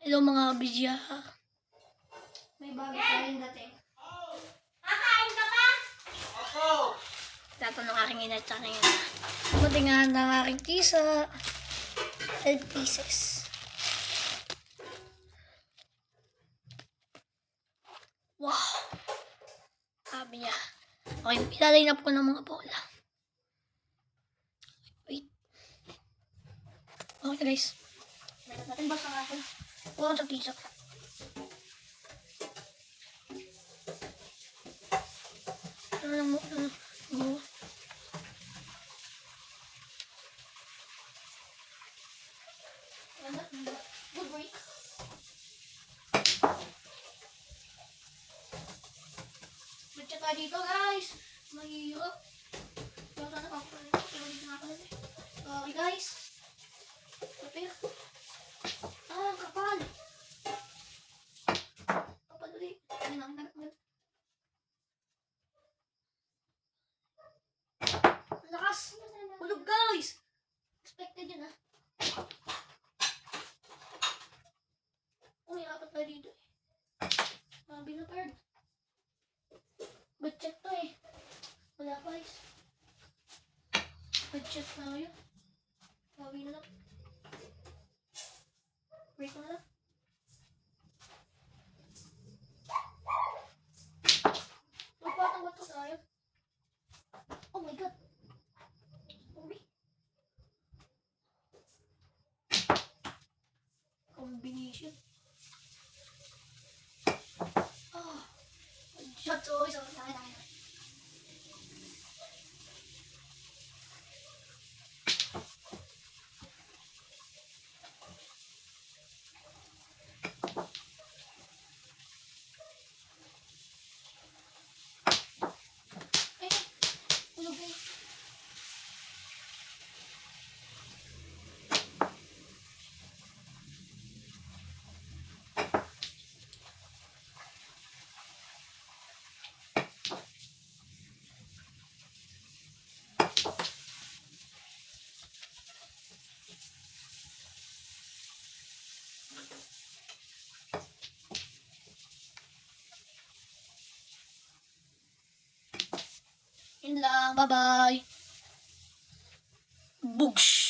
Hello mga kabidya. May bago tayong dating. Kakain ka pa? Opo! Tato ng aking ina at aking ina. Matingan ng aking kisa. 12 pieces. Wow! Sabi niya. Okay, ilalay na po ng mga bola. Wait. Okay guys. Natin basta nga ako. Huwag sa kisa. Go. Good break. Matcha tayo dito guys. Mahirap. Pero sana ako pa rin. Pero dito nga pala. Okay guys. Kapil. Kapal. Kapal ulit. Ayun lang. Lakas. Hulog guys. Expected yun ha. May apat na dito eh. Binapard. Budget to eh. Wala pa guys. Budget na yun. Bawi na lang. Break na lang. Magpatang bato tayo. Oh my god. Ubi. Combination. Shot so always over tayo. Yun lang. Bye-bye. Boosh!